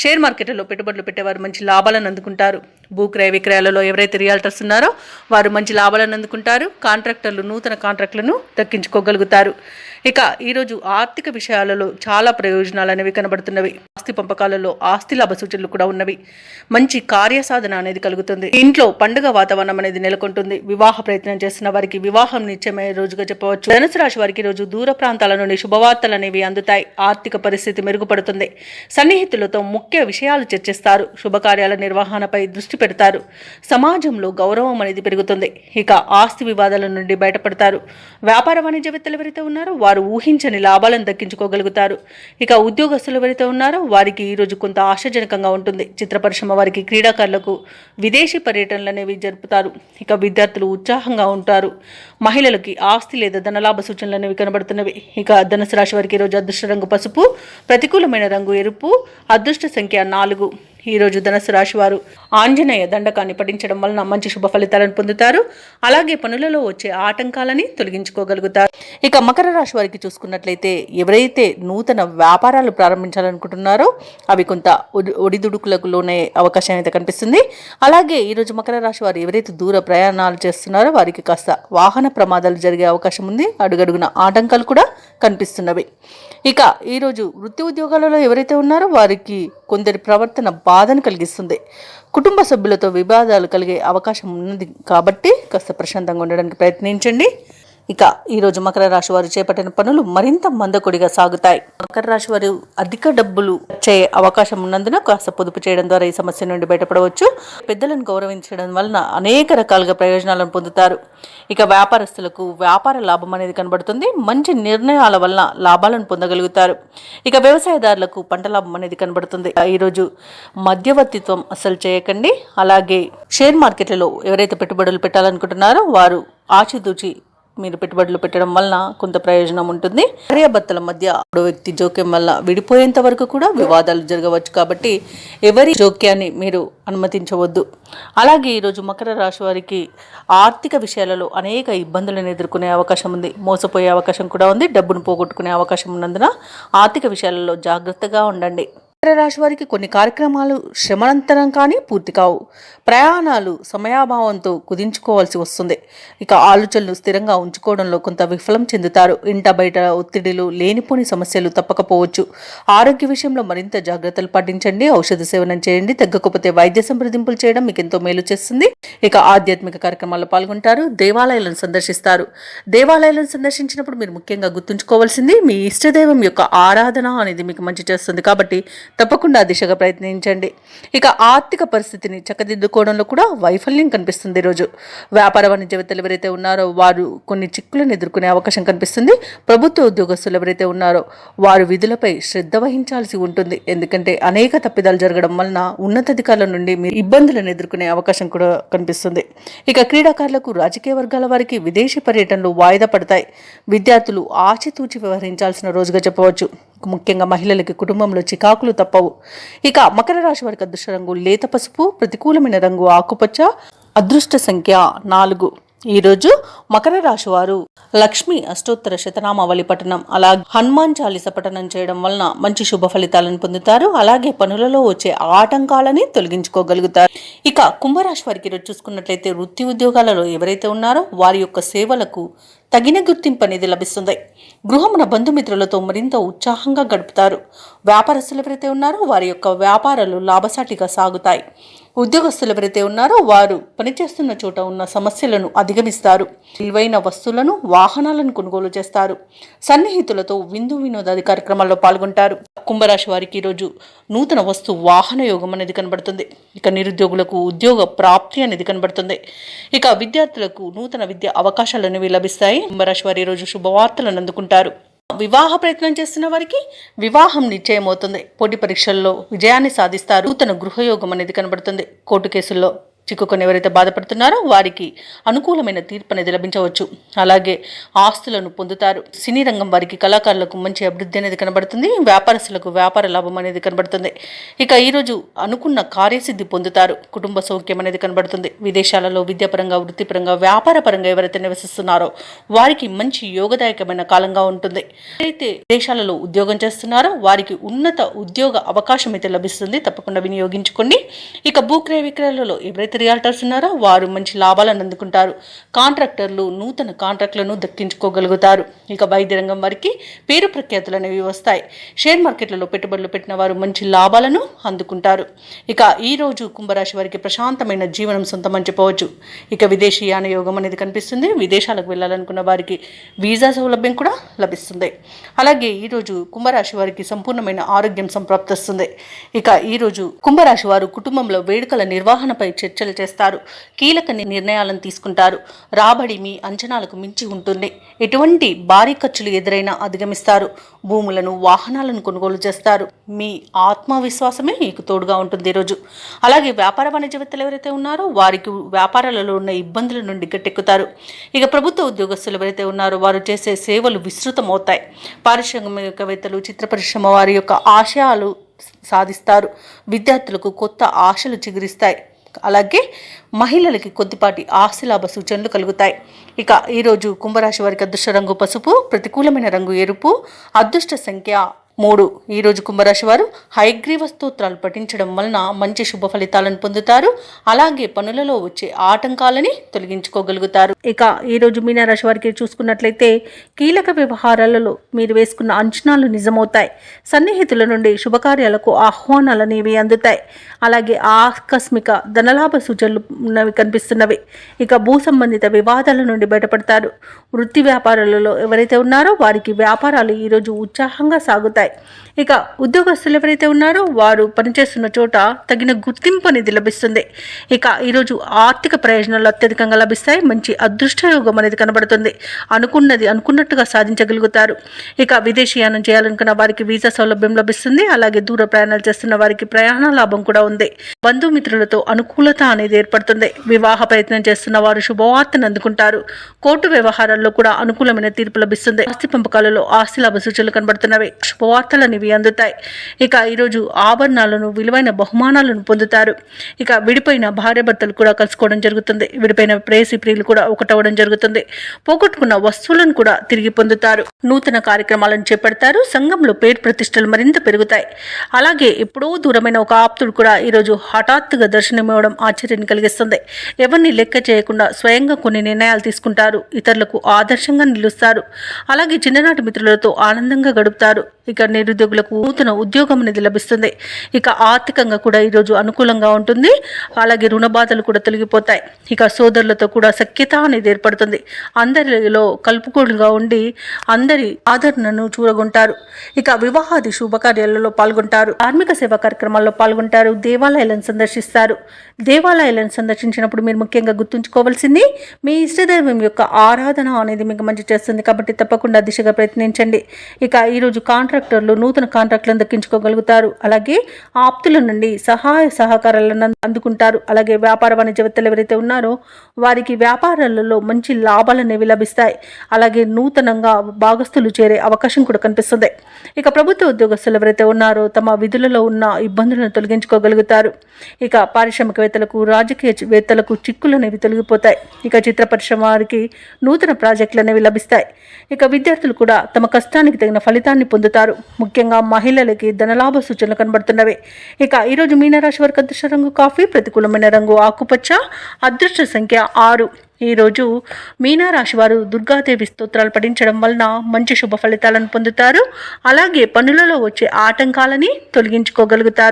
షేర్ మార్కెట్లో పెట్టుబడులు పెట్టేవారు మంచి లాభాలను అందుకుంటారు. భూక్రయ విక్రయాలలో ఎవరైతే రియాల్టర్స్ ఉన్నారో వారు మంచి లాభాలను అందుకుంటారు. కాంట్రాక్టర్లు నూతన కాంట్రాక్టులను దక్కించుకోగలుగుతారు. ఇక ఈరోజు ఆర్థిక విషయాలలో చాలా ప్రయోజనాలు అనేవి కనబడుతున్నవి. ఆస్తి పంపకాలలో ఆస్తి లాభ సూచనలు కూడా ఉన్నవి. మంచి కార్యసాధన అనేది కలుగుతుంది. ఇంట్లో పండుగ వాతావరణం అనేది నెలకొంటుంది. వివాహ ప్రయత్నం చేస్తున్న వారికి వివాహం నిశ్చయమయ్యే రోజుగా చెప్పవచ్చు. ధనుసు రాశి వారికి రోజు దూర ప్రాంతాల నుండి శుభవార్తలు అనేవి అందుతాయి. ఆర్థిక పరిస్థితి మెరుగుపడుతుంది. సన్నిహితులతో ముఖ్య విషయాలు చర్చిస్తారు. శుభకార్యాల నిర్వహణపై దృష్టి పెడతారు. సమాజంలో గౌరవం అనేది పెరుగుతుంది. ఇక ఆస్తి వివాదాల నుండి బయటపడతారు. వ్యాపార వాణిజ్యవేత్తలు ఎవరైతే ఉన్నారో వారు ఊహించని లాభాలను దక్కించుకోగలుగుతారు. ఇక ఉద్యోగస్తులు ఎవరైతే ఉన్నారో వారికి ఈరోజు కొంత ఆశాజనకంగా ఉంటుంది. చిత్ర పరిశ్రమ వారికి, క్రీడాకారులకు విదేశీ పర్యటనలు అనేవి జరుపుతారు. ఇక విద్యార్థులు ఉత్సాహంగా ఉంటారు. మహిళలకి ఆస్తి లేదా ధనలాభ సూచనలు అనేవి కనబడుతున్నవి. ఇక ధనుసు రాశి వారికి ఈరోజు అదృష్ట రంగు పసుపు, ప్రతికూలమైన రంగు ఎరుపు, అదృష్ట సంఖ్య 4. ఈరోజు ధనుసు రాశి వారు ఆంజనేయ దండకాన్ని పఠించడం వలన మంచి శుభ ఫలితాలను పొందుతారు. అలాగే పనులలో వచ్చే ఆటంకాలని తొలగించుకోగలుగుతారు. ఇక మకర రాశి వారికి చూసుకున్నట్లయితే ఎవరైతే నూతన వ్యాపారాలు ప్రారంభించాలనుకుంటున్నారో అవి కొంత ఒడిదుడుకులకు లోనే అవకాశం అయితే కనిపిస్తుంది. అలాగే ఈరోజు మకర రాశి వారు ఎవరైతే దూర ప్రయాణాలు చేస్తున్నారో వారికి కాస్త వాహన ప్రమాదాలు జరిగే అవకాశం ఉంది. అడుగడుగున ఆటంకాలు కూడా కనిపిస్తున్నవి. ఇక ఈరోజు వృత్తి ఉద్యోగాలలో ఎవరైతే ఉన్నారో వారికి కొందరి ప్రవర్తన బాధను కలిగిస్తుంది. కుటుంబ సభ్యులతో వివాదాలు కలిగే అవకాశం ఉన్నది కాబట్టి కాస్త ప్రశాంతంగా ఉండడానికి ప్రయత్నించండి. ఇక ఈరోజు మకర రాశి వారు చేపట్టిన పనులు మరింత మందకొడిగా సాగుతాయి. మకర రాశి వారు అధిక డబ్బులు వచ్చే అవకాశం ఉన్నందున కాస్త పొదుపు చేయడం ద్వారా ఈ సమస్య నుండి బయటపడవచ్చు. పెద్దలను గౌరవించడం వలన అనేక రకాలుగా ప్రయోజనాలను పొందుతారు. ఇక వ్యాపారస్తులకు వ్యాపార లాభం అనేది కనబడుతుంది. మంచి నిర్ణయాల వలన లాభాలను పొందగలుగుతారు. ఇక వ్యవసాయదారులకు పంట లాభం అనేది కనబడుతుంది. ఈరోజు మధ్యవర్తిత్వం అసలు చేయకండి. అలాగే షేర్ మార్కెట్లలో ఎవరైతే పెట్టుబడులు పెట్టాలనుకుంటున్నారో వారు ఆచితూచి మీరు పెట్టుబడులు పెట్టడం వలన కొంత ప్రయోజనం ఉంటుంది. భార్యాభర్తల మధ్య వ్యక్తి జోక్యం వల్ల విడిపోయేంత వరకు కూడా వివాదాలు జరగవచ్చు. కాబట్టి ఎవరి జోక్యాన్ని మీరు అనుమతించవద్దు. అలాగే ఈరోజు మకర రాశి వారికి ఆర్థిక విషయాలలో అనేక ఇబ్బందులను ఎదుర్కొనే అవకాశం ఉంది. మోసపోయే అవకాశం కూడా ఉంది. డబ్బును పోగొట్టుకునే అవకాశం ఉన్నందున ఆర్థిక విషయాలలో జాగ్రత్తగా ఉండండి. మకర రాశి వారికి కొన్ని కార్యక్రమాలు శ్రమనంతరం కానీ పూర్తి కావు. ప్రయాణాలు సమయాభావంతో కుదించుకోవాల్సి వస్తుంది. ఇక ఆలోచనలు స్థిరంగా ఉంచుకోవడంలో కొంత విఫలం చెందుతారు. ఇంట బయట ఒత్తిడిలు, లేనిపోని సమస్యలు తప్పకపోవచ్చు. ఆరోగ్య విషయంలో మరింత జాగ్రత్తలు పాటించండి. ఔషధ సేవనం చేయండి. తగ్గకపోతే వైద్య సంప్రదింపులు చేయడం మీకు ఎంతో మేలు చేస్తుంది. ఇక ఆధ్యాత్మిక కార్యక్రమాల్లో పాల్గొంటారు. దేవాలయాలను సందర్శిస్తారు. దేవాలయాలను సందర్శించినప్పుడు మీరు ముఖ్యంగా గుర్తుంచుకోవాల్సింది మీ ఇష్టదైవం యొక్క ఆరాధన అనేది మీకు మంచి చేస్తుంది. కాబట్టి తప్పకుండా దిశగా ప్రయత్నించండి. ఇక ఆర్థిక పరిస్థితిని చక్కదిద్దుకోవడంలో కూడా వైఫల్యం కనిపిస్తుంది. ఈరోజు వ్యాపార వాణిజ్యవేత్తలు ఎవరైతే ఉన్నారో వారు కొన్ని చిక్కులను ఎదుర్కొనే అవకాశం కనిపిస్తుంది. ప్రభుత్వ ఉద్యోగస్తులు ఎవరైతే ఉన్నారో వారు విధులపై శ్రద్ధ వహించాల్సి ఉంటుంది. ఎందుకంటే అనేక తప్పిదాలు జరగడం వలన ఉన్నతాధికారుల నుండి మీరు ఇబ్బందులను ఎదుర్కొనే అవకాశం కూడా కనిపిస్తుంది. ఇక క్రీడాకారులకు, రాజకీయ వర్గాల వారికి విదేశీ పర్యటనలు వాయిదా పడతాయి. విద్యార్థులు ఆచితూచి వ్యవహరించాల్సిన రోజుగా చెప్పవచ్చు. ముఖ్యంగా మహిళలకి కుటుంబంలో చికాకులు తప్పవు. ఇక మకర రాశి వారికి అదృష్ట రంగు లేత పసుపు, ప్రతికూలమైన రంగు ఆకుపచ్చ, అదృష్ట సంఖ్య 4. ఈరోజు మకర రాశి వారు లక్ష్మి అష్టోత్తర శతనామావళి పఠనం, అలాగే హనుమాన్ చాలీస పఠనం చేయడం వలన మంచి శుభ ఫలితాలను పొందుతారు. అలాగే పనులలో వచ్చే ఆటంకాలని తొలగించుకోగలుగుతారు. ఇక కుంభరాశి వారికి ఈరోజు చూసుకున్నట్లయితే వృత్తి ఉద్యోగాలలో ఎవరైతే ఉన్నారో వారి యొక్క సేవలకు తగిన గుర్తింపు అనేది లభిస్తుంది. గృహమున బంధుమిత్రులతో మరింత ఉత్సాహంగా గడుపుతారు. వ్యాపారస్తులు ఎవరైతే ఉన్నారో వారి యొక్క వ్యాపారాలు లాభసాటిగా సాగుతాయి. ఉద్యోగస్తులు ఎవరైతే ఉన్నారో వారు పనిచేస్తున్న చోట ఉన్న సమస్యలను అధిగమిస్తారు. విలువైన వస్తువులను, వాహనాలను కొనుగోలు చేస్తారు. సన్నిహితులతో విందు వినోదాది కార్యక్రమాల్లో పాల్గొంటారు. కుంభరాశి వారికి ఈరోజు నూతన వస్తు వాహన యోగం అనేది కనబడుతుంది. ఇక నిరుద్యోగులకు ఉద్యోగ ప్రాప్తి అనేది కనబడుతుంది. ఇక విద్యార్థులకు నూతన విద్యా అవకాశాలు అనేవి లభిస్తాయి. కుంభరాశి వారి ఈరోజు శుభవార్తలను అందుకుంటారు. వివాహ ప్రయత్నం చేస్తున్న వారికి వివాహం నిశ్చయమవుతుంది. పోటీ పరీక్షల్లో విజయాన్ని సాధిస్తారు. నూతన గృహయోగం అనేది కనబడుతుంది. కోర్టు కేసుల్లో చిక్కుకొని ఎవరైతే బాధపడుతున్నారో వారికి అనుకూలమైన తీర్పు అనేది లభించవచ్చు. అలాగే ఆస్తులను పొందుతారు. సినీ రంగం వారికి, కళాకారులకు మంచి అభివృద్ధి అనేది కనబడుతుంది. వ్యాపారస్తులకు వ్యాపార లాభం అనేది కనబడుతుంది. ఇక ఈరోజు అనుకున్న కార్యసిద్ధి పొందుతారు. కుటుంబ సౌఖ్యం అనేది కనబడుతుంది. విదేశాలలో విద్యాపరంగా, వృత్తిపరంగా, వ్యాపార పరంగా ఎవరైతే నివసిస్తున్నారో వారికి మంచి యోగదాయకమైన కాలంగా ఉంటుంది. అయితే దేశాలలో ఉద్యోగం చేస్తున్నారో వారికి ఉన్నత ఉద్యోగ అవకాశం అయితే లభిస్తుంది. తప్పకుండా వినియోగించుకోండి. ఇక భూక్రయ విక్రయాలలో ఎవరైతే రియాల్టర్స్ ఉన్నారో వారు మంచి లాభాలను అందుకుంటారు. కాంట్రాక్టర్లు నూతన కాంట్రాక్టులను దక్కించుకోగలుగుతారు. ఇక వైద్య రంగం వారికి పేరు ప్రఖ్యాతులు అనేవి వస్తాయి. షేర్ మార్కెట్లలో పెట్టుబడులు పెట్టిన వారు మంచి లాభాలను అందుకుంటారు. ఇక ఈ రోజు కుంభరాశి వారికి ప్రశాంతమైన జీవనం సొంతమని చెప్పవచ్చు. ఇక విదేశీ యాన యోగం అనేది కనిపిస్తుంది. విదేశాలకు వెళ్ళాలనుకున్న వారికి వీసా సౌలభ్యం కూడా లభిస్తుంది. అలాగే ఈరోజు కుంభరాశి వారికి సంపూర్ణమైన ఆరోగ్యం సంప్రాప్తిస్తుంది. ఇక ఈరోజు కుంభరాశి వారు కుటుంబంలో వేడుకల నిర్వహణపై చర్చలు చేస్తారు. కీలక నిర్ణయాలను తీసుకుంటారు. రాబడి మీ అంచనాలకు మించి ఉంటుంది. ఎటువంటి భారీ ఖర్చులు ఎదురైనా అధిగమిస్తారు. భూములను, వాహనాలను కొనుగోలు చేస్తారు. మీ ఆత్మవిశ్వాసమే మీకు తోడుగా ఉంటుంది ఈరోజు. అలాగే వ్యాపార వాణిజ్యవేత్తలు ఎవరైతే ఉన్నారో వారికి వ్యాపారాలలో ఉన్న ఇబ్బందుల నుండి గట్టెక్కుతారు. ఇక ప్రభుత్వ ఉద్యోగస్తులు ఎవరైతే ఉన్నారో వారు చేసే సేవలు విస్తృతమవుతాయి. పారిశ్రామికవేత్తలు, చిత్ర పరిశ్రమ వారి యొక్క ఆశయాలు సాధిస్తారు. విద్యార్థులకు కొత్త ఆశలు చిగురిస్తాయి. అలాగే మహిళలకి కొద్దిపాటి ఆస్తిలాభ సూచనలు కలుగుతాయి. ఇక ఈరోజు కుంభరాశి వారికి అదృష్ట రంగు పసుపు, ప్రతికూలమైన రంగు ఎరుపు, అదృష్ట సంఖ్య 3. ఈరోజు కుంభరాశి వారు హయగ్రీవ స్తోత్రాలు పఠించడం వలన మంచి శుభ ఫలితాలను పొందుతారు. అలాగే పనులలో వచ్చే ఆటంకాలని తొలగించుకోగలుగుతారు. ఇక ఈరోజు మీనరాశి వారికి చూసుకున్నట్లయితే కీలక వ్యవహారాలలో మీరు వేసుకున్న అంచనాలు నిజమవుతాయి. సన్నిహితుల నుండి శుభకార్యాలకు ఆహ్వానాలు అనేవి అందుతాయి. అలాగే ఆకస్మిక ధనలాభ సూచనలు కనిపిస్తున్నవి. ఇక భూ సంబంధిత వివాదాల నుండి బయటపడతారు. వృత్తి వ్యాపారాలలో ఎవరైతే ఉన్నారో వారికి వ్యాపారాలు ఈరోజు ఉత్సాహంగా సాగుతాయి. ఇక ఉద్యోగస్తులు ఎవరైతే ఉన్నారో వారు పనిచేస్తున్న చోట తగిన గుర్తింపు అనేది లభిస్తుంది. ఇక ఈరోజు ఆర్థిక ప్రయోజనాలు అత్యధికంగా లభిస్తాయి. మంచి అదృష్టయోగం అనేది కనబడుతుంది. అనుకున్నది అనుకున్నట్టుగా సాధించగలుగుతారు. ఇక విదేశీయానం చేయాలనుకున్న వారికి వీసా సౌలభ్యం లభిస్తుంది. అలాగే దూర ప్రయాణాలు చేస్తున్న వారికి ప్రయాణ లాభం కూడా ఉంది. బంధుమిత్రులతో అనుకూలత అనేది ఏర్పడుతుంది. వివాహ ప్రయత్నం చేస్తున్న వారు శుభవార్తను అందుకుంటారు. కోర్టు వ్యవహారాల్లో కూడా అనుకూలమైన తీర్పు లభిస్తుంది. ఆస్తి పంపకాలలో ఆస్తి లాభ సూచనలు కనబడుతున్నవి. శుభవార్తలు అనేవి అందుతాయి. ఇక ఈరోజు ఆభరణాలను, విలువైన బహుమానాలను పొందుతారు. ఇక విడిపోయిన భార్యాభర్తలు కూడా కలుసుకోవడం జరుగుతుంది. విడిపోయిన ప్రేయసి ప్రియులు కూడా ఒకటవడం జరుగుతుంది. పోగొట్టుకున్న వస్తువులను కూడా తిరిగి పొందుతారు. నూతన కార్యక్రమాలను చేపడతారు. సంఘంలో పేరు ప్రతిష్టలు మరింత పెరుగుతాయి. అలాగే ఎప్పుడో దూరమైన ఒక ఆప్తుడు కూడా ఈరోజు హఠాత్తుగా దర్శనమివ్వడం ఆశ్చర్యాన్ని కలిగిస్తుంది. ఎవరిని లెక్క చేయకుండా స్వయంగా కొన్ని నిర్ణయాలు తీసుకుంటారు. ఇతరులకు ఆదర్శంగా నిలుస్తారు. అలాగే చిన్ననాటి మిత్రులతో ఆనందంగా గడుపుతారు. ఇక నిరుద్యోగులకు నూతన ఉద్యోగం అనేది లభిస్తుంది. ఇక ఆర్థికంగా కూడా ఈరోజు అనుకూలంగా ఉంటుంది. అలాగే రుణ బాధలు కూడా తొలగిపోతాయి. ఇక సోదరులతో కూడా సఖ్యత అనేది ఏర్పడుతుంది. అందరిలో కలుపుకోలుగా ఉండి అందరి ఆదరణను చూరగొంటారు. ఇక వివాహాది శుభకార్యాలలో పాల్గొంటారు. ధార్మిక సేవా కార్యక్రమాల్లో పాల్గొంటారు. దేవాలయాలను సందర్శిస్తారు. దేవాలయాలను సందర్శించినప్పుడు మీరు ముఖ్యంగా గుర్తుంచుకోవాల్సింది మీ ఇష్టదైవం యొక్క ఆరాధన అనేది మీకు మంచి చేస్తుంది. కాబట్టి తప్పకుండా దిశగా ప్రయత్నించండి. ఇక ఈరోజు కాంట్రాక్టర్లు నూతన కాంట్రాక్టులను దక్కించుకోగలుగుతారు. అలాగే ఆప్తుల నుండి సహాయ సహకారాలను అందుకుంటారు. అలాగే వ్యాపార వాణిజ్యవేత్తలు ఎవరైతే ఉన్నారో వారికి వ్యాపారాలలో మంచి లాభాలు అనేవి లభిస్తాయి. అలాగే నూతనంగా భాగస్తులు చేరే అవకాశం కూడా కనిపిస్తుంది. ఇక ప్రభుత్వ ఉద్యోగస్తులు ఎవరైతే ఉన్నారో తమ విధులలో ఉన్న ఇబ్బందులను తొలగించుకోగలుగుతారు. ఇక పారిశ్రామికవేత్తలకు, రాజకీయవేత్తలకు చిక్కులు అనేవి తొలగిపోతాయి. ఇక చిత్ర పరిశ్రమ వారికి నూతన ప్రాజెక్టులు అనేవి లభిస్తాయి. ఇక విద్యార్థులు కూడా తమ కష్టానికి తగిన ఫలితాన్ని పొందుతారు. ముఖ్యంగా మహిళలకి ధనలాభ సూచనలు కనబడుతున్నవి. ఇక ఈరోజు మీనరాశి వారికి అదృష్ట రంగు కాఫీ, ప్రతికూలమైన రంగు ఆకుపచ్చ, అదృష్ట సంఖ్య 6. ఈరోజు మీనరాశి వారు దుర్గాదేవి స్తోత్రాలు పఠించడం వలన మంచి శుభ ఫలితాలను పొందుతారు. అలాగే పనులలో వచ్చే ఆటంకాలని తొలగించుకోగలుగుతారు.